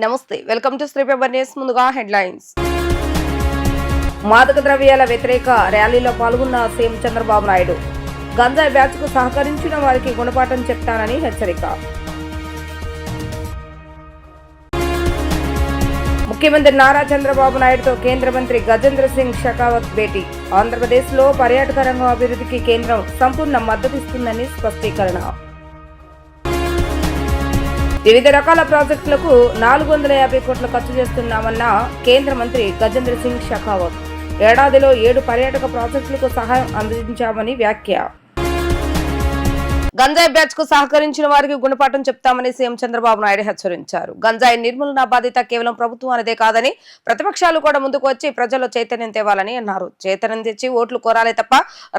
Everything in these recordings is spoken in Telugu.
నమస్తే, welcome to Shri paper news. ముందుగా హెడ్లైన్స్. మాదక ద్రవ్యాల వ్యతిరేక ర్యాలీలో పాల్గొన్న సీఎం చంద్రబాబు నాయుడు. గంజాయి బ్యాచ్ కు సహకరించిన వారికి గుణపాఠం చెప్తానని హెచ్చరిక. ముఖ్యమంత్రి నారా చంద్రబాబు నాయుడుతో కేంద్ర మంత్రి గజేంద్ర సింగ్ షెకావత్ భేటీ. ఆంధ్రప్రదేశ్ లో పర్యాటక రంగం అభివృద్ధికి కేంద్రం సంపూర్ణ మద్దతిస్తుందని స్పష్టీకరణ. వివిధ రకాల ప్రాజెక్టులకు 450 కోట్లు ఖర్చు చేస్తున్నామన్న కేంద్ర మంత్రి గజేంద్ర సింగ్ షెకావత్. ఏడాదిలో 7 పర్యాటక ప్రాజెక్టులకు సహాయం అందించామని వ్యాఖ్య. గంజాయి బ్యాచ్ కు సహకరించిన వారికి గుణపాఠం చెప్తామని సీఎం చంద్రబాబు నాయుడు హెచ్చరించారు. గంజాయి నిర్మూలన బాధ్యత కేవలం ప్రభుత్వానిదే కాదని ప్రతిపక్షాలు కూడా ముందుకు వచ్చి ప్రజల్లో చైతన్యం తేవాలని అన్నారు. చైతన్యం తెచ్చి ఓట్లు కోరాలే తప్ప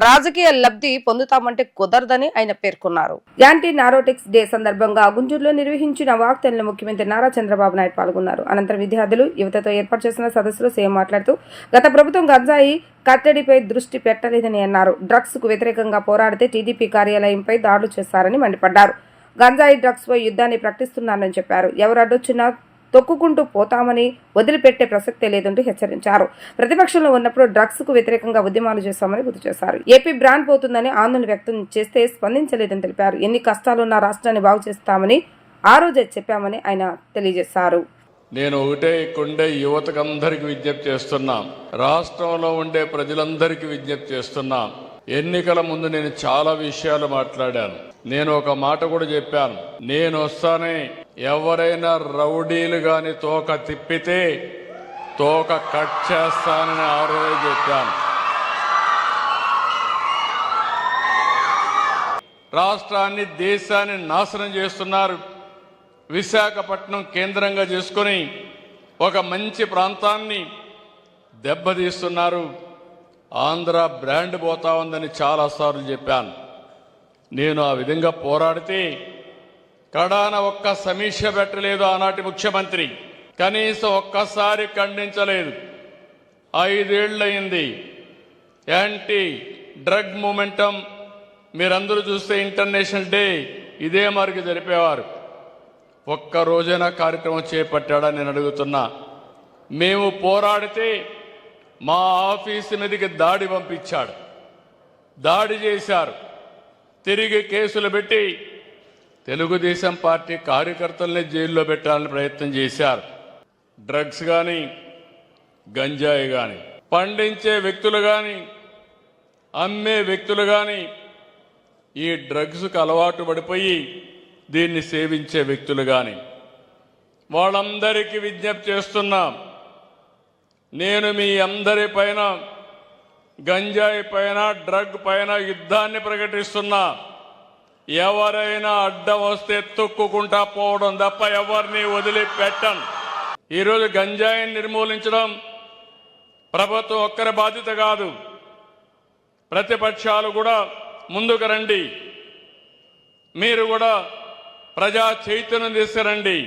రాజకీయ లబ్ధి పొందుతామంటే కుదరదని ఆయన పేర్కొన్నారు. యాంటీ నారోటిక్స్ డే సందర్భంగా గుంటూరులో నిర్వహించిన వాగ్దానంలో ముఖ్యమంత్రి నారా చంద్రబాబు నాయుడు పాల్గొన్నారు. అనంతరం విద్యార్థులు, యువతతో ఏర్పాటు చేసిన సదస్సులో సీఎం మాట్లాడుతూ గత ప్రభుత్వం గంజాయి కట్టడిపై దృష్టి పెట్టలేదని అన్నారు. డ్రగ్స్ కు వ్యతిరేకంగా పోరాడితే టీడీపీ కార్యాలయంపై దాడులు చేశారని మండిపడ్డారు. గంజాయి డ్రగ్స్ పై యుద్ధాన్ని ప్రకటిస్తున్నారని చెప్పారు. ఎవరు అడ్డొచ్చినా తొక్కుకుంటూ పోతామని వదిలిపెట్టే ప్రసక్తే లేదంటూ హెచ్చరించారు. ప్రతిపక్షంలో ఉన్నప్పుడు డ్రగ్స్ కు వ్యతిరేకంగా ఉద్యమాలు చేశామని గుర్తు చేశారు. ఏపీ బ్రాండ్ పోతుందని ఆందోళన వ్యక్తం చేస్తే స్పందించలేదని తెలిపారు. ఎన్ని కష్టాలున్నా రాష్ట్రాన్ని బాగు చేస్తామని ఆ రోజే చెప్పామని ఆయన తెలియజేశారు. నేను ఒకటే ఇక్కడుండే యువతకందరికి విజ్ఞప్తి చేస్తున్నాం, రాష్ట్రంలో ఉండే ప్రజలందరికీ విజ్ఞప్తి చేస్తున్నాం. ఎన్నికల ముందు నేను చాలా విషయాలు మాట్లాడాను. నేను ఒక మాట కూడా చెప్పాను, నేను వస్తానే ఎవరైనా రౌడీలు గాని తోక తిప్పితే తోక కట్ చేస్తానని ఆ రోజే చెప్పాను. రాష్ట్రాన్ని, దేశాన్ని నాశనం చేస్తున్నారు. విశాఖపట్నం కేంద్రంగా చేసుకుని ఒక మంచి ప్రాంతాన్ని దెబ్బతీస్తున్నారు. ఆంధ్ర బ్రాండ్ పోతా ఉందని చాలాసార్లు చెప్పాను. నేను ఆ విధంగా పోరాడితే కడాన ఒక్క సమీక్ష పెట్టలేదు ఆనాటి ముఖ్యమంత్రి. కనీసం ఒక్కసారి ఖండించలేదు. 5 ఏళ్ళయింది. యాంటీ డ్రగ్ మూమెంటం మీరందరూ చూస్తే ఇంటర్నేషనల్ డే ఇదే మరికి జరిపేవారు. ఒక్క రోజైనా కార్యక్రమం చేపట్టాడా నేను అడుగుతున్నా. మేము పోరాడితే మా ఆఫీసు మీదకి దాడి పంపించాడు, దాడి చేశారు, తిరిగి కేసులు పెట్టి తెలుగుదేశం పార్టీ కార్యకర్తల్ని జైల్లో పెట్టాలని ప్రయత్నం చేశారు. డ్రగ్స్ కానీ, గంజాయి కానీ పండించే వ్యక్తులు కానీ, అమ్మే వ్యక్తులు కానీ ఈ డ్రగ్స్కు అలవాటు పడిపోయి దీన్ని సేవించే వ్యక్తులు కానీ వాళ్ళందరికీ విజ్ఞప్తి చేస్తున్నాం. నేను మీ అందరి పైన, గంజాయి పైన, డ్రగ్ పైన యుద్ధాన్ని ప్రకటిస్తున్నా. ఎవరైనా అడ్డం వస్తే తొక్కుకుంటా పోవడం తప్ప ఎవరిని వదిలిపెట్టను. ఈరోజు గంజాయిని నిర్మూలించడం ప్రభుత్వం ఒక్కరి బాధ్యత కాదు. ప్రతిపక్షాలు కూడా ముందుకు రండి. మీరు కూడా ప్రజా చైతన్యం తీసుకురండి,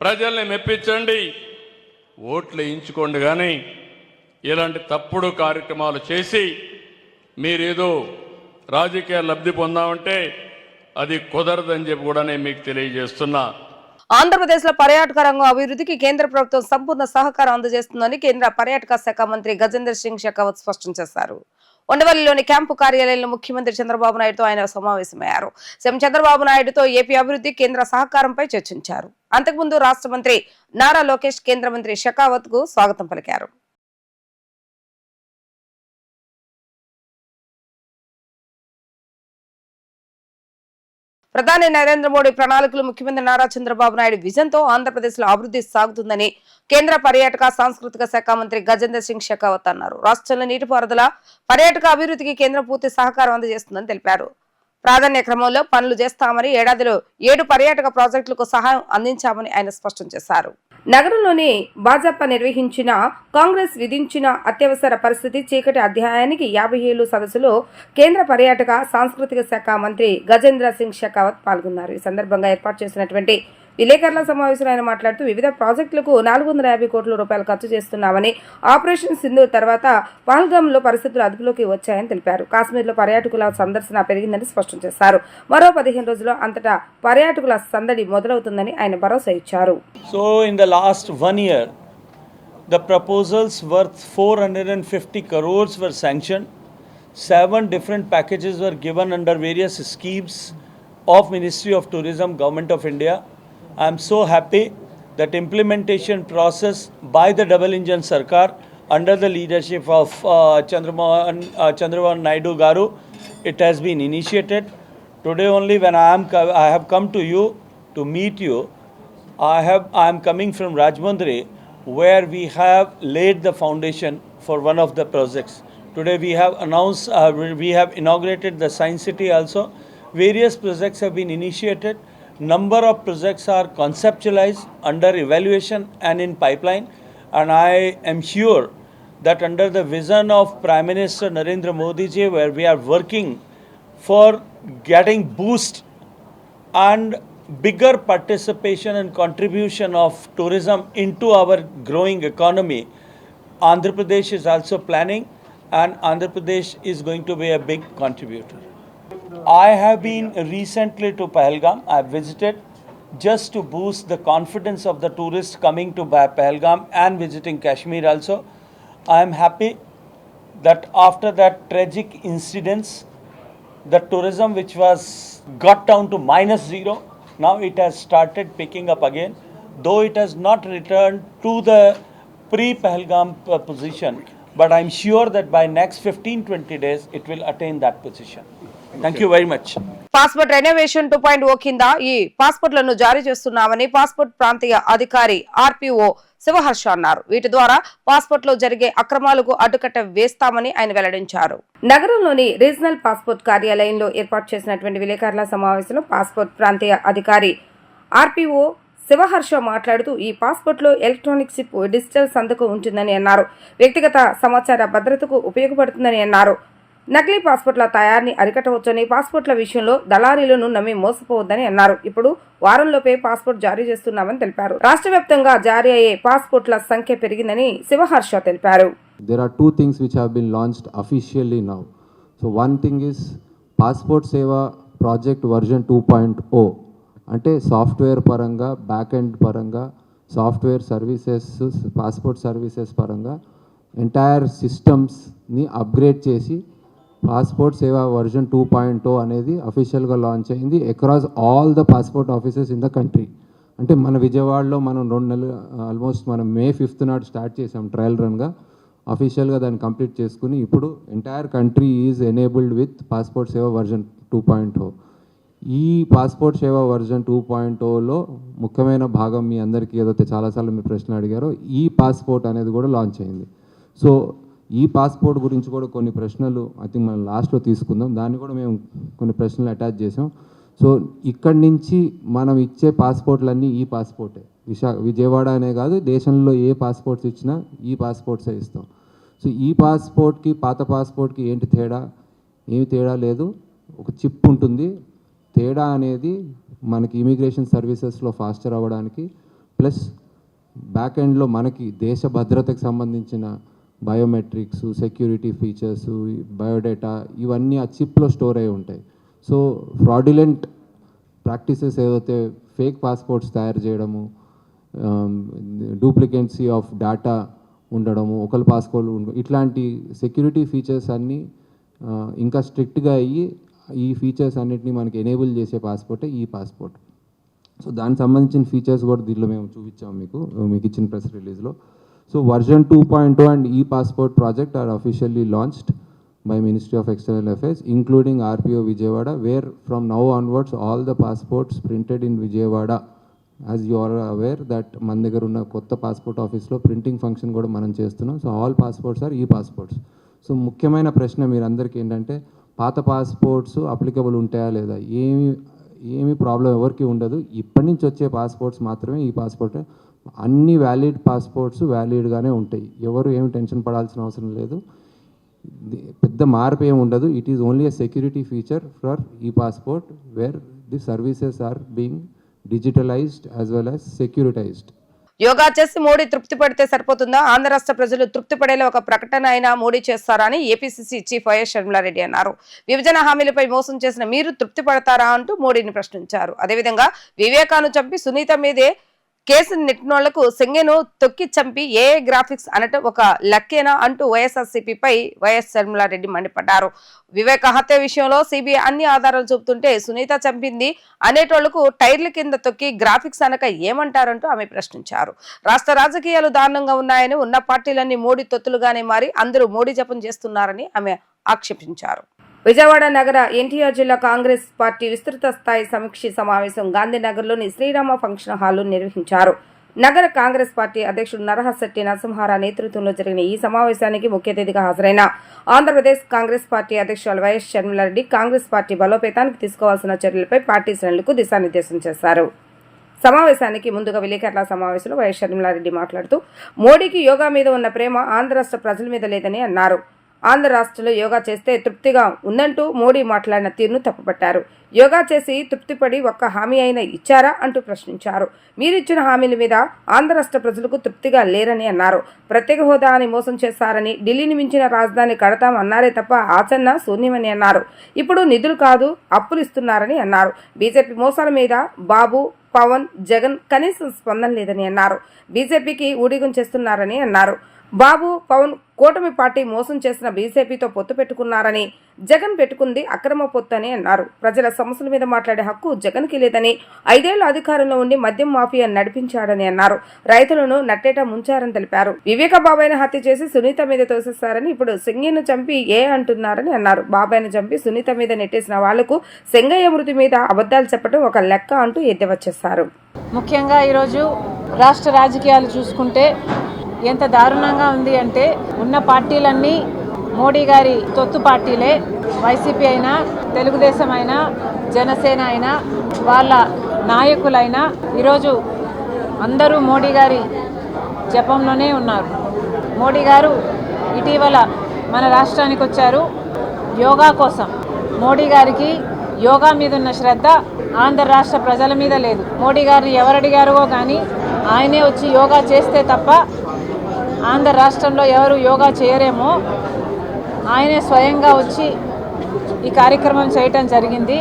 ప్రజల్ని మెప్పించండి, ఓట్లు వేయించుకోండి. కానీ ఇలాంటి తప్పుడు కార్యక్రమాలు చేసి మీరేదో రాజకీయ లబ్ధి పొందామంటే అది కుదరదని చెప్పి కూడా నేను మీకు తెలియజేస్తున్నా. ఆంధ్రప్రదేశ్ లో పర్యాటక రంగం అభివృద్ధికి కేంద్ర ప్రభుత్వం సంపూర్ణ సహకారం అందజేస్తుందని కేంద్ర పర్యాటక శాఖ మంత్రి గజేంద్ర సింగ్ షెకావత్ స్పష్టం చేశారు. ఉండవల్లిలోని క్యాంపు కార్యాలయంలో ముఖ్యమంత్రి చంద్రబాబు నాయుడుతో ఆయన సమావేశమయ్యారు. సీఎం చంద్రబాబు నాయుడుతో ఏపీ అభివృద్ధి, కేంద్ర సహకారంపై చర్చించారు. అంతకుముందు రాష్ట్ర మంత్రి నారా లోకేష్ కేంద్ర మంత్రి షెకావత్ కు స్వాగతం పలికారు. ప్రధాని నరేంద్ర మోడీ ప్రణాళికలు, ముఖ్యమంత్రి నారా చంద్రబాబు నాయుడు విజన్ తో ఆంధ్రప్రదేశ్ లో అభివృద్ధి సాగుతుందని కేంద్ర పర్యాటక సాంస్కృతిక శాఖ మంత్రి గజేంద్ర సింగ్ షెకావత్ అన్నారు. రాష్ట్రంలో నీటిపారుదల, పర్యాటక అభివృద్ధికి కేంద్రం పూర్తి సహకారం అందజేస్తుందని తెలిపారు. ప్రాధాన్య క్రమంలో పనులు చేస్తామని, ఏడాదిలో 7 పర్యాటక ప్రాజెక్టులకు సహాయం అందించామని ఆయన స్పష్టం చేశారు. నగరంలోని భాజపా నిర్వహించిన కాంగ్రెస్ విధించిన అత్యవసర పరిస్థితి చీకటి అధ్యాయానికి 50 ఏళ్లు సదస్సులో కేంద్ర పర్యాటక సాంస్కృతిక శాఖ మంత్రి గజేంద్ర సింగ్ షెకావత్ పాల్గొన్నారు. ఈ సందర్భంగా ఏర్పాటు చేసినటువంటి విలేకరుల సమావేశంలో ఆయన మాట్లాడుతూ వివిధ ప్రాజెక్టులకు 450 కోట్ల రూపాయలు ఖర్చు చేస్తున్నామని, ఆపరేషన్ సింధూర్ తర్వాత పహల్గామ్లో పరిస్థితులు అదుపులోకి వచ్చాయని తెలిపారు. కాశ్మీర్లో పర్యాటకుల సందర్శన పెరిగిందని స్పష్టం చేశారు. మరో 15 రోజుల్లో అంతటా పర్యాటకుల సందడి మొదలవుతుందని ఆయన భరోసా ఇచ్చారు. So in the last 1 year, the proposals worth 450 crores were sanctioned. 7 different packages were given under various schemes of Ministry of Tourism, Government of India. I am so happy that implementation process by the double engine Sarkar under the leadership of Chandrababu Naidu Garu, it has been initiated. Today only when I have come to you to meet you, I am coming from Rajmundri, where we have laid the foundation for one of the projects. Today we have announced, we have inaugurated the Science City also. Various projects have been initiated. Number of projects are conceptualized, under evaluation and in pipeline. And I am sure that under the vision of Prime Minister Narendra Modi ji, where we are working for getting boost and bigger participation and contribution of tourism into our growing economy, Andhra Pradesh is also planning, and Andhra Pradesh is going to be a big contributor. I have been recently to Pahalgam. I have visited just to boost the confidence of the tourists coming to Pahalgam and visiting Kashmir also. I am happy that after that tragic incidents, the tourism which was got down to -0, now it has started picking up again, though it has not returned to the pre-Pahalgam position, but I'm sure that by next 15-20 days it will attain that position. Thank you very much. Passport renovation 2.0 కింద ఈ పాస్పోర్ట్లను జారీ చేస్తున్నామని పాస్పోర్ట్ ప్రాంతీయ అధికారి ఆర్పీఓ శివహర్ష అన్నారు. వీటి ద్వారా పాస్పోర్ట్ లో జరిగే అక్రమాలకు అడ్డుకట్ట వేస్తామని ఆయన వెల్లడించారు. నగరంలోని రీజనల్ పాస్పోర్ట్ కార్యాలయంలో ఏర్పాటు చేసినటువంటి విలేకరుల సమావేశంలో పాస్పోర్ట్ ప్రాంతీయ అధికారి ఆర్పీఓ శివహర్ష మాట్లాడుతూ ఈ పాస్పోర్ట్ లో ఎలక్ట్రానిక్ చిప్, డిజిటల్ సంతకం ఉంటుందని అన్నారు. వ్యక్తిగత సమాచార భద్రతకు ఉపయోగపడుతుందని అన్నారు. నకిలీ పాస్పోర్ట్ల తయారీని అరికట్టవచ్చని, పాస్పోర్ట్ల విషయంలో దళారీలను నమ్మి మోసపోవద్దని అన్నారు. ఇప్పుడు వారంలోపే పాస్పోర్ట్ జారీ చేస్తున్నామని తెలిపారు. రాష్ట్ర వ్యాప్తంగా జారీ అయ్యే పాస్పోర్ట్ల సంఖ్య పెరిగిందని శివహర్ష తెలిపారు. There are 2 things which have been launched officially now. So one thing is Passport Seva Project version 2.0. అంటే సాఫ్ట్వేర్ పరంగా, బ్యాక్ ఎండ్ పరంగా, సాఫ్ట్వేర్ సర్వీసెస్, పాస్పోర్ట్ సర్వీసెస్ పరంగా ఎంటైర్ సిస్టమ్స్ని అప్గ్రేడ్ చేసి పాస్పోర్ట్ సేవా వర్జన్ 2.0 అనేది అఫీషియల్గా లాంచ్ అయింది across all the passport offices in the country. అంటే మన విజయవాడలో మనం 2 నెలలు ఆల్మోస్ట్ మనం May 5th నాడు స్టార్ట్ చేసాం ట్రయల్ రన్గా. అఫీషియల్గా దాన్ని కంప్లీట్ చేసుకుని ఇప్పుడు entire country is enabled with passport సేవా వర్జన్ 2.0. ఈ పాస్పోర్ట్ సేవా వర్జన్ 2.0లో ముఖ్యమైన భాగం మీ అందరికీ ఏదైతే చాలాసార్లు మీరు ప్రశ్న అడిగారో ఈ పాస్పోర్ట్ అనేది కూడా లాంచ్ అయింది. సో ఈ పాస్పోర్ట్ గురించి కూడా కొన్ని ప్రశ్నలు ఐ థింక్ మనం లాస్ట్లో తీసుకుందాం. దాన్ని కూడా మేము కొన్ని ప్రశ్నలు అటాచ్ చేసాం. సో ఇక్కడి నుంచి మనం ఇచ్చే పాస్పోర్ట్లన్నీ ఈ పాస్పోర్టే. విజయవాడ అనే కాదు, దేశంలో ఏ పాస్పోర్ట్స్ ఇచ్చినా ఈ పాస్పోర్ట్సే ఇస్తాం. సో ఈ పాస్పోర్ట్కి పాత పాస్పోర్ట్కి ఏంటి తేడా? ఏమి తేడా లేదు. ఒక చిప్ ఉంటుంది. తేడా అనేది మనకి ఇమిగ్రేషన్ సర్వీసెస్లో ఫాస్టర్ అవ్వడానికి, ప్లస్ బ్యాక్ ఎండ్లో మనకి దేశ భద్రతకు సంబంధించిన బయోమెట్రిక్స్, సెక్యూరిటీ ఫీచర్స్, బయోడేటా ఇవన్నీ ఆ చిప్లో స్టోర్ అయి ఉంటాయి. సో ఫ్రాడ్యులెంట్ ప్రాక్టీసెస్ ఏదైతే ఫేక్ పాస్పోర్ట్స్ తయారు చేయడము, డూప్లికేన్సీ ఆఫ్ డేటా ఉండడము, ఒకరి పాస్పోర్ట్ ఇట్లాంటి సెక్యూరిటీ ఫీచర్స్ అన్నీ ఇంకా స్ట్రిక్ట్గా అయ్యి ఈ ఫీచర్స్ అన్నిటిని మనకి ఎనేబుల్ చేసే పాస్పోర్టే ఈ పాస్పోర్ట్. సో దానికి సంబంధించిన ఫీచర్స్ కూడా దీనిలో మేము చూపించాము మీకు ఇచ్చిన ప్రెస్ రిలీజ్లో. సో వర్జన్ 2.0 అండ్ ఈ passport project are officially launched by Ministry of External Affairs, including RPO Vijayawada, where from now onwards all the passports printed in Vijayawada, as you are aware that మన దగ్గర ఉన్న కొత్త పాస్పోర్ట్ ఆఫీస్లో ప్రింటింగ్ ఫంక్షన్ కూడా మనం చేస్తున్నాం. సో ఆల్ పాస్పోర్ట్స్ ఆర్ ఈ పాస్పోర్ట్స్. సో ముఖ్యమైన ప్రశ్న మీరందరికీ ఏంటంటే పాత పాస్పోర్ట్స్ అప్లికబుల్ ఉంటాయా లేదా? ఏమి ప్రాబ్లం ఎవరికి ఉండదు. ఇప్పటి నుంచి వచ్చే పాస్పోర్ట్స్ మాత్రమే ఈ పాస్పోర్ట్. అన్ని వ్యాలిడ్ పాస్పోర్ట్స్ వ్యాలిడ్గానే ఉంటాయి. ఎవరు ఏమి టెన్షన్ పడాల్సిన అవసరం లేదు. పెద్ద మార్పు ఏమి ఉండదు. It is only a security feature for ఈ passport where the services are being digitalized as well as securitized. Yoga చేసి మోడీ తృప్తి పడితే సరిపోతుందా? ఆంధ్ర రాష్ట్ర ప్రజలు తృప్తి పడేలా ఒక ప్రకటన అయినా మోడీ చేస్తారని ఏపీసీసీ చీఫ్ వైఎస్ షర్మిలారెడ్డి అన్నారు. విభజన హామీలపై మోసం చేసిన మీరు తృప్తి పడతారా అంటూ మోడీని ప్రశ్నించారు. అదేవిధంగా వివేకాను చంపి సునీత మీదే కేసును నెట్టినోళ్లకు సెంగెను తొక్కి చంపి ఏ గ్రాఫిక్స్ అనటం ఒక లక్కేనా అంటూ వైఎస్ఆర్సీపీపై వైఎస్ షర్మిలారెడ్డి మండిపడ్డారు. వివేక హత్య విషయంలో సిబిఐ అన్ని ఆధారాలు చూపుతుంటే సునీత చంపింది అనేటోళ్లకు టైర్ల కింద తొక్కి గ్రాఫిక్స్ అనక ఏమంటారంటూ ఆమె ప్రశ్నించారు. రాష్ట్ర రాజకీయాలు దారుణంగా ఉన్నాయని, ఉన్న పార్టీలన్నీ మోడీ తొత్తులుగానే మారి అందరూ మోడీ జపం చేస్తున్నారని ఆమె ఆక్షేపించారు. విజయవాడ నగర ఎన్టీఆర్ జిల్లా కాంగ్రెస్ పార్టీ విస్తృత స్థాయి సమీక్ష సమావేశం గాంధీనగర్లోని శ్రీరామ ఫంక్షన్ హాల్లో నిర్వహించారు. నగర కాంగ్రెస్ పార్టీ అధ్యక్షుడు నరహశెట్టి నరసింహారావు నేతృత్వంలో జరిగిన ఈ సమావేశానికి ముఖ్య అతిథిగా హాజరైన ఆంధ్రప్రదేశ్ కాంగ్రెస్ పార్టీ అధ్యక్షులు వైఎస్ షర్మిలారెడ్డి కాంగ్రెస్ పార్టీ బలోపేతానికి తీసుకోవాల్సిన చర్యలపై పార్టీ శ్రేణులకు దిశానిర్దేశం చేశారు. సమావేశానికి ముందుగా విలేకరుల సమావేశంలో వైఎస్ షర్మిలారెడ్డి మాట్లాడుతూ మోడీకి యోగా మీద ఉన్న ప్రేమ ఆంధ్ర రాష్ట్ర ప్రజల మీద లేదని అన్నారు. ఆంధ్ర రాష్ట్రంలో యోగా చేస్తే తృప్తిగా ఉందంటూ మోడీ మాట్లాడిన తీరును తప్పుపట్టారు. యోగా చేసి తృప్తిపడి ఒక్క హామీ అయినా ఇచ్చారా అంటూ ప్రశ్నించారు. మీరిచ్చిన హామీల మీద ఆంధ్ర రాష్ట్ర ప్రజలకు తృప్తిగా లేరని అన్నారు. ప్రత్యేక హోదా అని మోసం చేశారని, ఢిల్లీని మించిన రాజధాని కడతాం అన్నారే తప్ప ఆచరణ శూన్యమని అన్నారు. ఇప్పుడు నిధులు కాదు అప్పులు ఇస్తున్నారని అన్నారు. బీజేపీ మోసాల మీద బాబు, పవన్, జగన్ కనీసం స్పందన లేదని అన్నారు. బీజేపీకి ఊడిగం చేస్తున్నారని అన్నారు. బాబు, పవన్ కూటమి పార్టీ మోసం చేసిన బీజేపీతో పొత్తు పెట్టుకున్నారని, జగన్ పెట్టుకుంది అక్రమ పొత్తు అని అన్నారు. ప్రజల సమస్యల మీద మాట్లాడే హక్కు జగన్కి లేదని, 5 ఏళ్ల అధికారంలో ఉండి మద్యం మాఫియా నడిపించాడని అన్నారు. రైతులను నట్టేట ముంచారని తెలిపారు. వివేక బాబాయ్ని హత్య చేసి సునీత మీద తోసేస్తారని, ఇప్పుడు సింగిను చంపి ఏ అంటున్నారని అన్నారు. బాబాయ్ని చంపి సునీత మీద నెట్టేసిన వాళ్లకు సింగయ్య మృతి మీద అబద్ధాలు చెప్పడం ఒక లెక్క అంటూ ఎద్దేవా చేశారు. ముఖ్యంగా ఈరోజు రాష్ట్ర రాజకీయాలు చూసుకుంటే ఎంత దారుణంగా ఉంది అంటే, ఉన్న పార్టీలన్నీ మోడీ గారి తొత్తు పార్టీలే. వైసీపీ అయినా, తెలుగుదేశం అయినా, జనసేన అయినా, వాళ్ళ నాయకులైనా ఈరోజు అందరూ మోడీ గారి జపంలోనే ఉన్నారు. మోడీ గారు ఇటీవల మన రాష్ట్రానికి వచ్చారు యోగా కోసం. మోడీ గారికి యోగా మీద ఉన్న శ్రద్ధ ఆంధ్ర రాష్ట్ర ప్రజల మీద లేదు. మోడీ గారిని ఎవరు అడిగారో కానీ ఆయనే వచ్చి యోగా చేస్తే తప్ప ఆంధ్ర రాష్ట్రంలో ఎవరు యోగా చేయరేమో, ఆయనే స్వయంగా వచ్చి ఈ కార్యక్రమం చేయటం జరిగింది.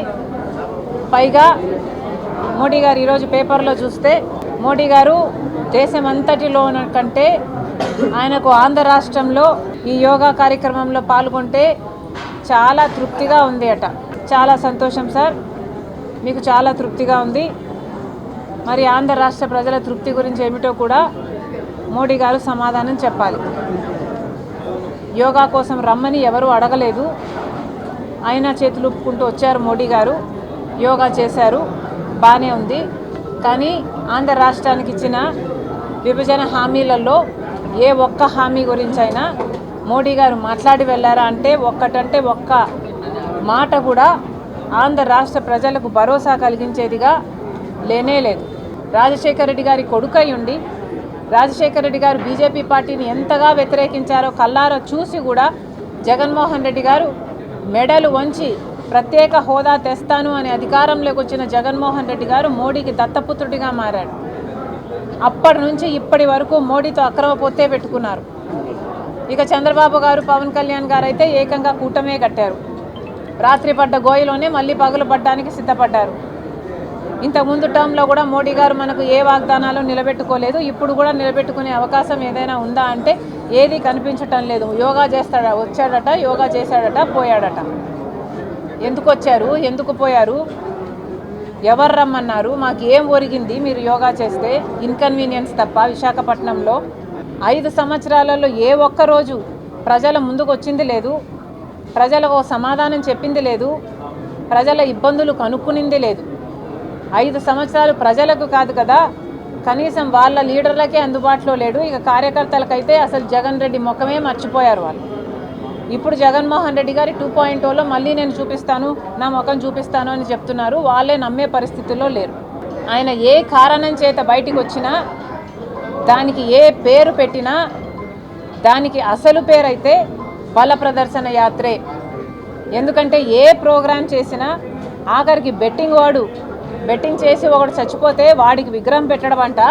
పైగా మోడీ గారు ఈరోజు పేపర్లో చూస్తే, మోడీ గారు దేశమంతటిలో కంటే ఆయనకు ఆంధ్ర రాష్ట్రంలో ఈ యోగా కార్యక్రమంలో పాల్గొంటే చాలా తృప్తిగా ఉంది అట. చాలా సంతోషం సార్, మీకు చాలా తృప్తిగా ఉంది. మరి ఆంధ్ర రాష్ట్ర ప్రజల తృప్తి గురించి ఏమిటో కూడా మోడీ గారు సమాధానం చెప్పాలి. యోగా కోసం రమ్మని ఎవరు అడగలేదు, ఆయన చేతులు ఊపుకుంటూ వచ్చారు మోడీ గారు, యోగా చేశారు, బాగానే ఉంది. కానీ ఆంధ్ర రాష్ట్రానికి ఇచ్చిన విభజన హామీలలో ఏ ఒక్క హామీ గురించి అయినా మోడీ గారు మాట్లాడి వెళ్ళారా అంటే ఒక్క మాట కూడా ఆంధ్ర రాష్ట్ర ప్రజలకు భరోసా కలిగించేదిగా లేనే లేదు. రాజశేఖర రెడ్డి గారి కొడుకై ఉండి, రాజశేఖర రెడ్డి గారు బీజేపీ పార్టీని ఎంతగా వ్యతిరేకించారో కల్లారో చూసి కూడా జగన్మోహన్ రెడ్డి గారు మెడలు వంచి ప్రత్యేక హోదా తెస్తాను అని అధికారంలోకి వచ్చిన జగన్మోహన్ రెడ్డి గారు మోడీకి దత్తపుత్రుడిగా మారాడు. అప్పటి నుంచి ఇప్పటి వరకు మోడీతో అక్రమ పొత్తే పెట్టుకున్నారు. ఇక చంద్రబాబు గారు, పవన్ కళ్యాణ్ గారు అయితే ఏకంగా కూటమే కట్టారు. రాత్రి పడ్డ గోయిలోనే మళ్ళీ పగలు పడ్డానికి సిద్ధపడ్డారు. ఇంతకుముందు టర్మ్లో కూడా మోడీ గారు మనకు ఏ వాగ్దానాలు నిలబెట్టుకోలేదు. ఇప్పుడు కూడా నిలబెట్టుకునే అవకాశం ఏదైనా ఉందా అంటే ఏది కనిపించటం లేదు. యోగా చేస్తాడా, వచ్చాడట, యోగా చేశాడట, పోయాడట. ఎందుకు వచ్చారు, ఎందుకు పోయారు, ఎవరు రమ్మన్నారు, మాకు ఏం ఒరిగింది మీరు యోగా చేస్తే? ఇన్కన్వీనియన్స్ తప్ప. విశాఖపట్నంలో 5 సంవత్సరాలలో ఏ ఒక్కరోజు ప్రజల ముందుకు వచ్చింది లేదు, ప్రజలకు సమాధానం చెప్పింది లేదు, ప్రజల ఇబ్బందులు కనుక్కునింది లేదు. 5 సంవత్సరాలు ప్రజలకు కాదు కదా, కనీసం వాళ్ళ లీడర్లకే అందుబాటులో లేడు. ఇక కార్యకర్తలకైతే అసలు జగన్ రెడ్డి ముఖమే మర్చిపోయారు వాళ్ళు. ఇప్పుడు జగన్మోహన్ రెడ్డి గారి 2.0లో మళ్ళీ నేను చూపిస్తాను, నా ముఖం చూపిస్తాను అని చెప్తున్నారు. వాళ్ళే నమ్మే పరిస్థితుల్లో లేరు. ఆయన ఏ కారణం చేత బయటికి వచ్చినా, దానికి ఏ పేరు పెట్టినా, దానికి అసలు పేరైతే బల ప్రదర్శన యాత్రే. ఎందుకంటే ఏ ప్రోగ్రాం చేసినా ఆఖరికి బెట్టింగ్ వాడు బెట్టింగ్ చేసి ఒకడు చచ్చిపోతే వాడికి విగ్రహం పెట్టడం అంట.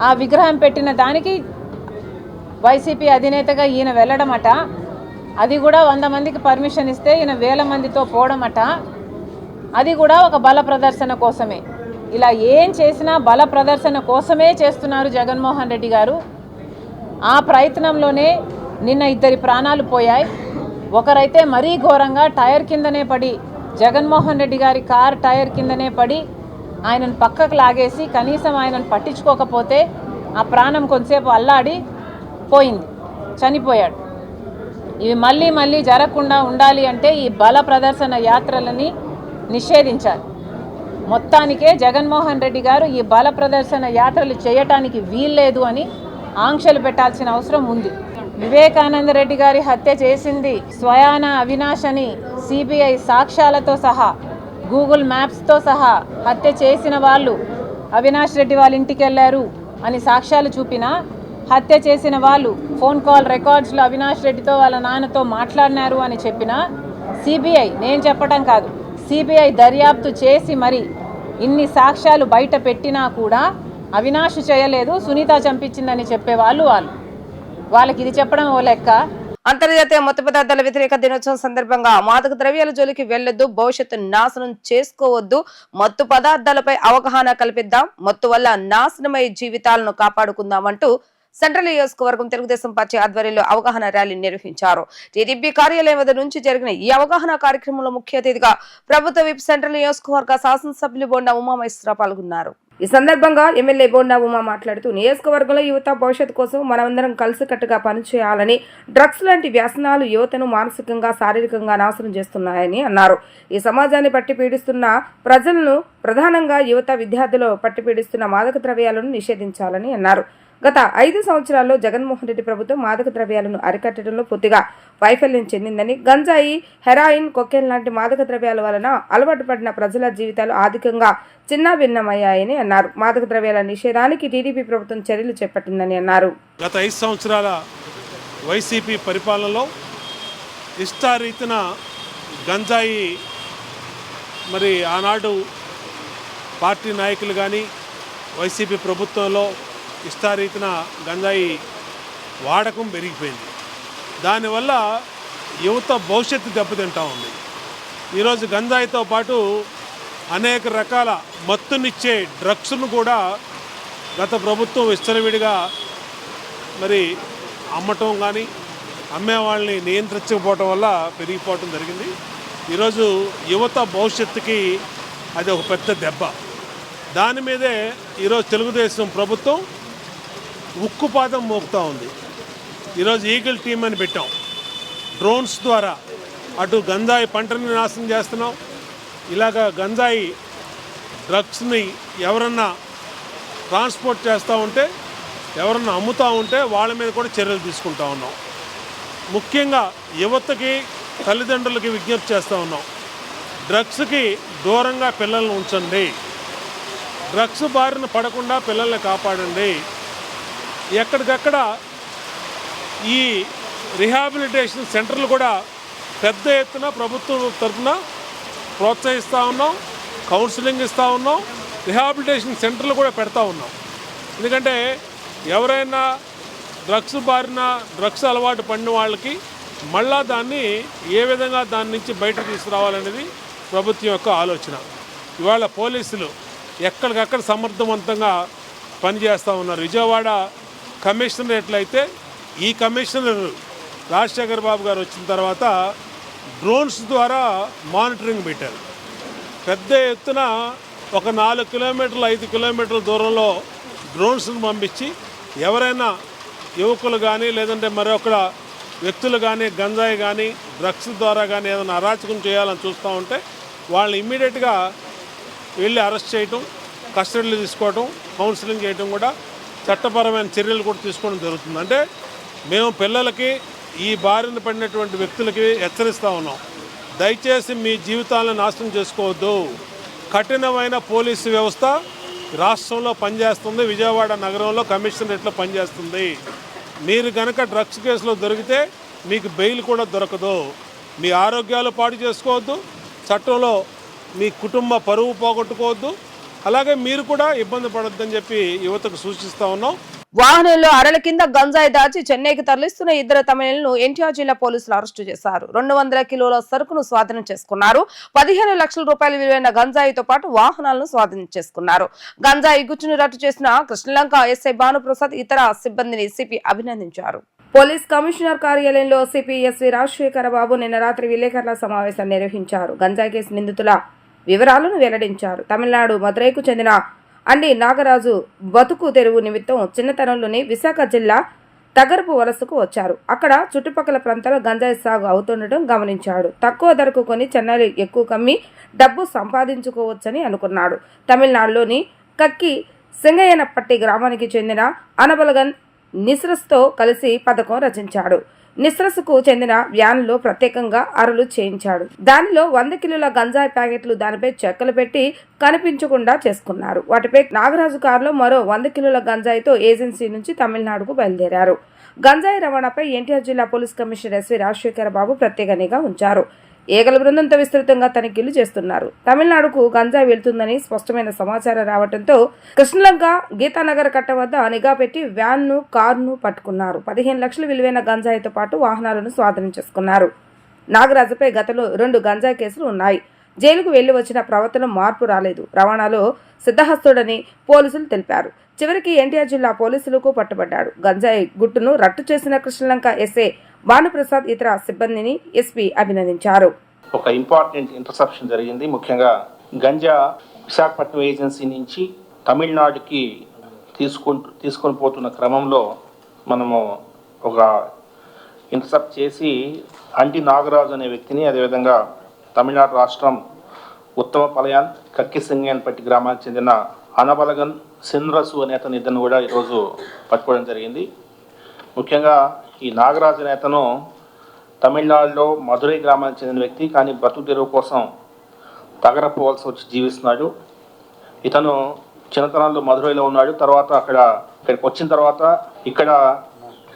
ఆ విగ్రహం పెట్టిన దానికి వైసీపీ అధినేతగా ఈయన వెళ్ళడమట. అది కూడా 100 మందికి పర్మిషన్ ఇస్తే ఈయన 1000 మందితో పోవడమట. అది కూడా ఒక బల ప్రదర్శన కోసమే. ఇలా ఏం చేసినా బల ప్రదర్శన కోసమే చేస్తున్నారు జగన్మోహన్ రెడ్డి గారు. ఆ ప్రయత్నంలోనే నిన్న 2 ప్రాణాలు పోయాయి. ఒకరైతే మరీ ఘోరంగా టైర్ కిందనే పడి, జగన్మోహన్ రెడ్డి గారి కార్ టైర్ కిందనే పడి ఆయనను పక్కకు లాగేసి కనీసం ఆయనను పట్టించుకోకపోతే ఆ ప్రాణం కొంతసేపు అల్లాడి పోయింది, చనిపోయాడు. ఇవి మళ్ళీ మళ్ళీ జరగకుండా ఉండాలి అంటే ఈ బల ప్రదర్శన యాత్రలని నిషేధించాలి. మొత్తానికే జగన్మోహన్ రెడ్డి గారు ఈ బల ప్రదర్శన యాత్రలు చేయటానికి వీల్లేదు అని ఆంక్షలు పెట్టాల్సిన అవసరం ఉంది. వివేకానంద రెడ్డి గారి హత్య చేసింది స్వయాన అవినాష్ అని సిబిఐ సాక్ష్యాలతో సహా, గూగుల్ మ్యాప్స్తో సహా హత్య చేసిన వాళ్ళు అవినాష్ రెడ్డి వాళ్ళ ఇంటికి వెళ్ళారు అని సాక్ష్యాలు చూపినా, హత్య చేసిన వాళ్ళు ఫోన్ కాల్ రికార్డ్స్లో అవినాష్ రెడ్డితో వాళ్ళ నాన్నతో మాట్లాడినారు అని చెప్పినా, సిబిఐ, నేను చెప్పడం కాదు, సిబిఐ దర్యాప్తు చేసి మరి ఇన్ని సాక్ష్యాలు బయట పెట్టినా కూడా అవినాష్ చేయలేదు, సునీత చంపించిందని చెప్పేవాళ్ళు వాళ్ళకి ఇది చెప్పడం ఓ లెక్క. అంతర్జాతీయ మత్తు పదార్థాల వ్యతిరేక దినోత్సవం సందర్భంగా మాదక ద్రవ్యాల జోలికి వెళ్లొద్దు, భవిష్యత్తు నాశనం చేసుకోవద్దు, మత్తు పదార్థాలపై అవగాహన కల్పిద్దాం, మత్తు వల్ల నాశనమై జీవితాలను కాపాడుకుందాం అంటూ సెంట్రల్ నియోజకవర్గం తెలుగుదేశం పార్టీ ఆధ్వర్యంలో అవగాహన ర్యాలీ నిర్వహించారు. టీడీపీ కార్యాలయం వద్ద నుంచి జరిగిన ఈ అవగాహన కార్యక్రమంలో ముఖ్య అతిథిగా ప్రభుత్వ విప్ సెంట్రల్ నియోజకవర్గ శాసనసభ్యులు బోండా ఉమామహేశ్వరరావు పాల్గొన్నారు. ఈ సందర్భంగా ఎమ్మెల్యే బోండా ఉమా మాట్లాడుతూ, నియోజకవర్గంలో యువత భవిష్యత్తు కోసం మనమందరం కలిసికట్టుగా పనిచేయాలని, డ్రగ్స్ లాంటి వ్యసనాలు యువతను మానసికంగా శారీరకంగా నాశనం చేస్తున్నాయని అన్నారు. ఈ సమాజాన్ని పట్టి పీడిస్తున్న ప్రజలను, ప్రధానంగా యువత విద్యార్థులు పట్టి పీడిస్తున్న మాదక ద్రవ్యాలను నిషేధించాలని అన్నారు. గత 5 సంవత్సరాల్లో జగన్మోహన్ రెడ్డి ప్రభుత్వం మాదక ద్రవ్యాలను అరికట్టడంలో పూర్తిగా వైఫల్యం చెందిందని, గంజాయి, హెరాయిన్, కొకెన్ లాంటి మాదక ద్రవ్యాల వలన అలవాటు పడిన ప్రజల జీవితాలు ఆర్థికంగా చిన్నాభిన్నమయ్యాయని అన్నారు. మాదక ద్రవ్యాల నిషేధానికి టీడీపీ ప్రభుత్వం చర్యలు చేపట్టిందని అన్నారు. గత 5 సంవత్సరాల వైసీపీ పరిపాలనలో ఇష్టారీతిన గంజాయి మరి ఆనాడు పార్టీ నాయకులు కానీ వైసీపీ ప్రభుత్వంలో ఇష్టారీతిన గంజాయి వాడకం పెరిగిపోయింది. దానివల్ల యువత భవిష్యత్తు దెబ్బతింటా ఉంది. ఈరోజు గంజాయితో పాటు అనేక రకాల మత్తునిచ్చే డ్రగ్స్ను కూడా గత ప్రభుత్వం విచ్చలవిడిగా మరి అమ్మటం కానీ అమ్మే వాళ్ళని నియంత్రించకపోవటం వల్ల పెరిగిపోవటం జరిగింది. ఈరోజు యువత భవిష్యత్తుకి అది ఒక పెద్ద దెబ్బ. దాని మీదే ఈరోజు తెలుగుదేశం ప్రభుత్వం ఉక్కుపాదం మోపుతూ ఉంది. ఈరోజు ఈగిల్ టీమ్ అని పెట్టాం. డ్రోన్స్ ద్వారా అటు గంజాయి పంటని నాశనం చేస్తున్నాం, ఇలాగ గంజాయి డ్రగ్స్ని ఎవరన్నా ట్రాన్స్పోర్ట్ చేస్తూ ఉంటే, ఎవరన్నా అమ్ముతూ ఉంటే వాళ్ళ మీద కూడా చర్యలు తీసుకుంటా ఉన్నాం. ముఖ్యంగా యువతకి, తల్లిదండ్రులకి విజ్ఞప్తి చేస్తూ ఉన్నాం, డ్రగ్స్కి దూరంగా పిల్లల్ని ఉంచండి, డ్రగ్స్ బారిన పడకుండా పిల్లల్ని కాపాడండి. ఎక్కడికక్కడ ఈ రిహాబిలిటేషన్ సెంటర్లు కూడా పెద్ద ఎత్తున ప్రభుత్వం తరఫున ప్రోత్సహిస్తూ ఉన్నాం, కౌన్సిలింగ్ ఇస్తూ ఉన్నాం, రిహాబిలిటేషన్ సెంటర్లు కూడా పెడతా ఉన్నాం. ఎందుకంటే ఎవరైనా డ్రగ్స్ బారిన, డ్రగ్స్ అలవాటు పడిన వాళ్ళకి మళ్ళా దాన్ని ఏ విధంగా దాని నుంచి బయటకు తీసుకురావాలనేది ప్రభుత్వం యొక్క ఆలోచన. ఇవాళ పోలీసులు ఎక్కడికక్కడ సమర్థవంతంగా పనిచేస్తూ ఉన్నారు. విజయవాడ కమిషనర్ ఎట్లయితే ఈ కమిషనర్ రాజశేఖర్ బాబు గారు వచ్చిన తర్వాత డ్రోన్స్ ద్వారా మానిటరింగ్ పెట్టారు. పెద్ద ఎత్తున ఒక 4 కిలోమీటర్లు 5 కిలోమీటర్ల దూరంలో డ్రోన్స్ను పంపించి ఎవరైనా యువకులు కానీ లేదంటే మరొక వ్యక్తులు కానీ గంజాయి కానీ డ్రగ్స్ ద్వారా కానీ ఏదైనా అరాచకం చేయాలని చూస్తూ ఉంటే వాళ్ళని ఇమ్మీడియట్గా వెళ్ళి అరెస్ట్ చేయటం, కస్టడీలో తీసుకోవటం, కౌన్సిలింగ్ చేయటం కూడా చట్టపరమైన చర్యలు కూడా తీసుకోవడం జరుగుతుంది. అంటే మేము పిల్లలకి, ఈ బారిన పడినటువంటి వ్యక్తులకి హెచ్చరిస్తూ ఉన్నాం, దయచేసి మీ జీవితాలను నాశనం చేసుకోవద్దు. కఠినమైన పోలీసు వ్యవస్థ రాష్ట్రంలో పనిచేస్తుంది, విజయవాడ నగరంలో కమిషనరేట్లో పనిచేస్తుంది. మీరు కనుక డ్రగ్స్ కేసులో దొరికితే మీకు బెయిల్ కూడా దొరకదు. మీ ఆరోగ్యాలు పాడు చేసుకోవద్దు, చట్టంలో మీ కుటుంబ పరువు పోగొట్టుకోవద్దు, అలాగే మీరు కూడా ఇబ్బంది పడొద్దని చెప్పి యువతకు సూచిస్తూ ఉన్నాం. వాహనంలో అరల కింద గంజాయి దాచి చెన్నైకి తరలిస్తున్న ఇద్దరు తమిళులను ఎన్టీఆర్ జిల్లా పోలీసులు అరెస్టు చేశారు. 200 కిలోల సరుకును స్వాధీనం చేసుకున్నారు. 15 లక్షల రూపాయల విలువైన గంజాయితో పాటు వాహనాలను స్వాధీనం చేసుకున్నారు. గంజాయి గుచ్చును రట్టు చేసిన కృష్ణలంక ఎస్ఐ భానుప్రసాద్ ఇతర సిబ్బందిని సిపి అభినందించారు. పోలీస్ కమిషనర్ కార్యాలయంలో సిపి ఎస్వి రాజశేఖర బాబు నిన్న రాత్రి విలేకరుల సమావేశం నిర్వహించారు. గంజాయి కేసు నిందితుల వివరాలను వెల్లడించారు. తమిళనాడు మదురైకు చెందిన అండి నాగరాజు బతుకు తెరువు నిమిత్తం చిన్నతనంలోని విశాఖ జిల్లా తగరపు వలసకు వచ్చారు. అక్కడ చుట్టుపక్కల ప్రాంతాల్లో గంజాయి సాగు అవుతుండటం గమనించాడు. తక్కువ ధరకు కొని చెన్నైలో ఎక్కువ కమ్మి డబ్బు సంపాదించుకోవచ్చని అనుకున్నాడు. తమిళనాడులోని కక్కి సింగయ్యనపట్టి గ్రామానికి చెందిన అనబలగన్ నిస్రస్తో కలిసి పథకం రచించాడు. నిస్రస్కు చెందిన వ్యాన్లో ప్రత్యేకంగా అరలు చేయించాడు. దానిలో 100 కిలోల గంజాయి ప్యాకెట్లు దానిపై చెక్కలు పెట్టి కనిపించకుండా చేసుకున్నారు. వాటిపై నాగరాజు కారులో మరో 100 కిలోల గంజాయితో ఏజెన్సీ నుంచి తమిళనాడుకు బయలుదేరారు. గంజాయి రవాణాపై ఎన్టీఆర్ జిల్లా పోలీస్ కమిషనర్ ఎస్వి రాజశేఖర బాబు ప్రత్యేక నిఘా ఉంచారు. ఏగల బృందంతో విస్తృతంగా తనిఖీలు చేస్తున్నారు. తమిళనాడుకు గంజాయి వెళ్తుందని స్పష్టమైన సమాచారం రావడంతో కృష్ణలంక గీతానగర్ కట్ట వద్ద నిఘా పెట్టి వ్యాన్ను కారును పట్టుకున్నారు. 15 లక్షల విలువైన గంజాయితో పాటు వాహనాలను స్వాధీనం చేసుకున్నారు. నాగరాజుపై గతంలో 2 గంజాయి కేసులు ఉన్నాయి. జైలుకు వెళ్లి వచ్చిన ప్రవర్తన మార్పు రాలేదు. రవాణాలో సిద్ధహస్తుడని పోలీసులు తెలిపారు. చివరికి ఎన్టీఆర్ జిల్లా పోలీసులకు పట్టుబడ్డాడు. గంజాయి గుట్టును రట్టు చేసిన కృష్ణలంక ఎస్ఐ భానుప్రసాద్ ఇతర సిబ్బందిని ఎస్పీ అభినందించారు. ఒక ఇంపార్టెంట్ ఇంటర్సెప్షన్ జరిగింది. ముఖ్యంగా గంజా విశాఖపట్నం ఏజెన్సీ నుంచి తమిళనాడుకి తీసుకొని పోతున్న క్రమంలో మనము ఒక ఇంటర్సెప్ట్ చేసి అంటి నాగరాజు అనే వ్యక్తిని, అదేవిధంగా తమిళనాడు రాష్ట్రం ఉత్తమ పలయాన్ కక్కి సింగయ్యనపట్టి గ్రామానికి చెందిన అనబలగన్ సిన్రసు అనే అతని ఇద్దరిని కూడా ఈరోజు పట్టుకోవడం జరిగింది. ముఖ్యంగా ఈ నాగరాజు అనే అతను తమిళనాడులో మదురై గ్రామానికి చెందిన వ్యక్తి, కానీ బతుకు తెరువు కోసం తగరపు వలస వచ్చి జీవిస్తున్నాడు. ఇతను చిన్నతనంలో మదురైలో ఉన్నాడు. తర్వాత ఇక్కడికి వచ్చిన తర్వాత ఇక్కడ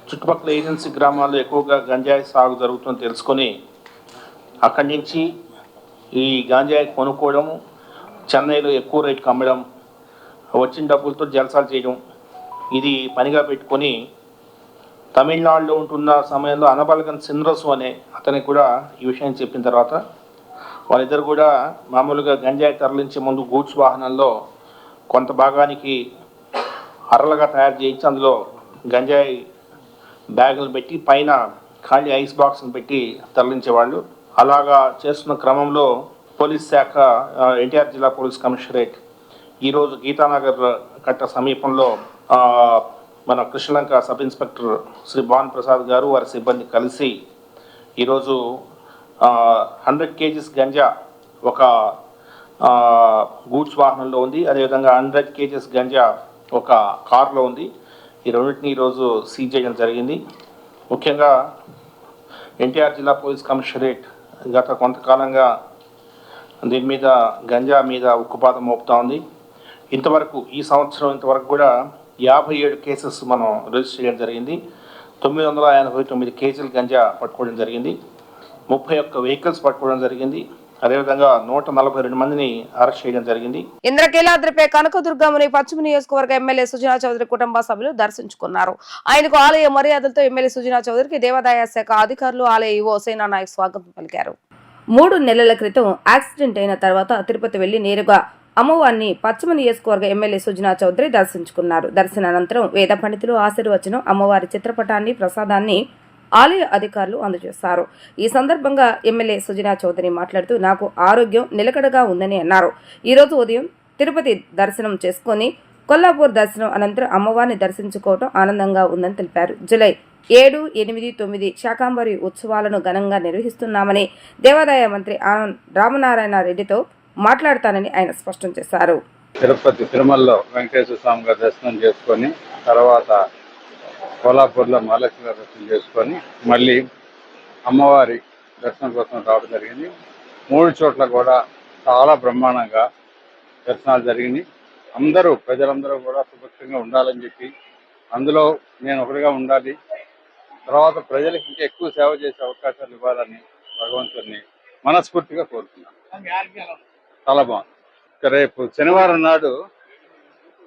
చుట్టుపక్కల ఏజెన్సీ గ్రామాల్లో ఎక్కువగా గంజాయి సాగు జరుగుతుందని తెలుసుకొని అక్కడి నుంచి ఈ గంజాయి కొనుక్కోవడం, చెన్నైలో ఎక్కువ రేటుకి అమ్మడం, వచ్చిన డబ్బులతో జల్సాలు చేయడం, ఇది పనిగా పెట్టుకొని తమిళనాడులో ఉంటున్న సమయంలో అనబలగన్ సిన్రసు అనే అతనికి కూడా ఈ విషయం చెప్పిన తర్వాత వాళ్ళిద్దరు కూడా మామూలుగా గంజాయి తరలించే ముందు గూడ్స్ వాహనాల్లో కొంత భాగానికి అరలుగా తయారు చేయించి అందులో గంజాయి బ్యాగులు పెట్టి పైన ఖాళీ ఐస్ బాక్స్ని పెట్టి తరలించేవాళ్ళు. అలాగా చేస్తున్న క్రమంలో పోలీస్ శాఖ ఎన్టీఆర్ జిల్లా పోలీస్ కమిషనరేట్ ఈరోజు గీతానగర్ కట్ట సమీపంలో మన కృష్ణలంక సబ్ ఇన్స్పెక్టర్ శ్రీ భానుప్రసాద్ గారు వారి సిబ్బంది కలిసి ఈరోజు 100 kgs గంజా ఒక గూడ్స్ వాహనంలో ఉంది, అదేవిధంగా 100 kgs గంజా ఒక కారులో ఉంది. ఈ రెండింటిని ఈరోజు సీజ్ చేయడం జరిగింది. ముఖ్యంగా ఎన్టీఆర్ జిల్లా పోలీస్ కమిషనరేట్ గత కొంతకాలంగా దీని మీద గంజా మీద ఉక్కుపాతం మోపుతా ఉంది. ఇంతవరకు ఈ సంవత్సరం ఇంతవరకు కూడా 57 కేసెస్ మనం రిజిస్టర్ చేయడం జరిగింది. 989 కేజీలు గంజా పట్టుకోవడం జరిగింది. 31 వెహికల్స్ పట్టుకోవడం జరిగింది. అదేవిధంగా 142 మందిని అరెస్ట్ చేయడం జరిగింది. ఇంద్రకీలాద్రిపై కనకదుర్గముని పశ్చిమ నియోజకవర్గ ఎమ్మెల్యే సుజనా చౌదరి కుటుంబ సభ్యులు దర్శించుకున్నారు. ఆయనకు ఆలయ మర్యాదలతో ఎమ్మెల్యే సుజనా చౌదరికి దేవాదాయ శాఖ అధికారులు, ఆలయ ఈవో సేనా నాయక్ స్వాగతం పలికారు. 3 నెలల క్రితం యాక్సిడెంట్ అయిన తర్వాత తిరుపతి వెళ్లి నేరుగా అమ్మవారిని పశ్చిమ నియోజకవర్గ ఎమ్మెల్యే సుజనా చౌదరి దర్శించుకున్నారు. దర్శనానంతరం వేద పండితులు ఆశీర్వచనం, అమ్మవారి చిత్రపటాన్ని, ప్రసాదాన్ని ఆలయ అధికారులు అందజేశారు. ఈ సందర్భంగా ఎమ్మెల్యే సుజనా చౌదరి మాట్లాడుతూ నాకు ఆరోగ్యం నిలకడగా ఉందని అన్నారు. ఈరోజు ఉదయం తిరుపతి దర్శనం చేసుకుని కొల్లాపూర్ దర్శనం అనంతరం అమ్మవారిని దర్శించుకోవడం ఆనందంగా ఉందని తెలిపారు. జూలై 7, 8, 9 శాకాంబరి ఉత్సవాలను ఘనంగా నిర్వహిస్తున్నామని దేవాదాయ మంత్రి రామనారాయణ రెడ్డితో మాట్లాడతానని ఆయన స్పష్టం చేశారు. తిరుపతి తిరుమలలో వెంకటేశ్వర స్వామి గారి దర్శనం చేసుకొని తర్వాత కోలాపూర్లో మహాలక్ష్మి గారి దర్శనం చేసుకొని మళ్ళీ అమ్మవారి దర్శనం కోసం రావడం జరిగింది. 3 చోట్ల కూడా చాలా బ్రహ్మాండంగా దర్శనాలు జరిగింది. ప్రజలందరూ కూడా సుభిక్షంగా ఉండాలని చెప్పి, అందులో నేను ఒకటిగా ఉండాలి, తర్వాత ప్రజలకు ఇంకా ఎక్కువ సేవ చేసే అవకాశాలు ఇవ్వాలని భగవంతుడిని మనస్ఫూర్తిగా కోరుతున్నాను. చాలా బాగుంది. ఇక రేపు శనివారం నాడు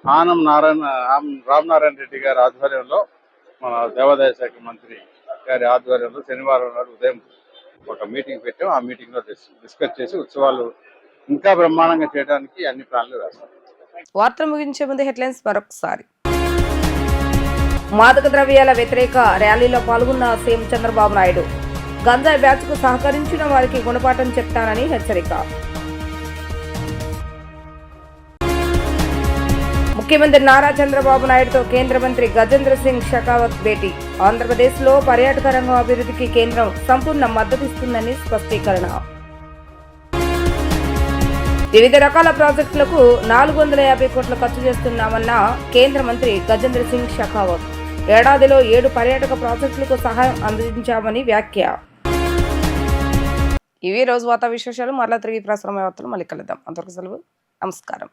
రామనారాయణ రెడ్డి గారి ఆధ్వర్యంలో, మన దేవాదాయ శాఖ మంత్రి గారి ఆధ్వర్యంలో శనివారం నాడు ఉదయం ఒక మీటింగ్ పెట్టాం. ఆ మీటింగ్లో డిస్కస్ చేసి ఉత్సవాలు ఇంకా బ్రహ్మాండంగా చేయడానికి అన్ని ప్లాన్లు వేస్తాం. వార్తలు ముగించే ముందు హెడ్లైన్స్ మరొకసారి. మాదక ద్రవ్యాల వ్యతిరేక ర్యాలీలో పాల్గొన్న సీఎం చంద్రబాబు నాయుడు. గంజాయి బ్యాచ్ కు సహకరించిన వారికి గుణపాఠం చెప్తానని హెచ్చరిక. ముఖ్యమంత్రి నారా చంద్రబాబు నాయుడుతో కేంద్ర మంత్రి గజేంద్ర సింగ్ షెకావత్ భేటీ. ఆంధ్రప్రదేశ్లో పర్యాటక రంగం అభివృద్ధికి కేంద్రం సంపూర్ణ మద్దతిస్తుందని స్పష్టీకరణ. వివిధ రకాల ప్రాజెక్టులకు 450 కోట్లు ఖర్చు చేస్తున్నామన్న కేంద్ర మంత్రి గజేంద్ర సింగ్ షెకావత్. ఏడాదిలో 7 పర్యాటక ప్రాజెక్టులకు సహాయం అందించామని వ్యాఖ్య. ఇవి రోజు వార్తా విశేషాలు. మరలా తిరిగి ప్రసారమయ్యే వార్తలు మళ్ళీ కలుద్దాం. అంతవరకు సెలవు. నమస్కారం.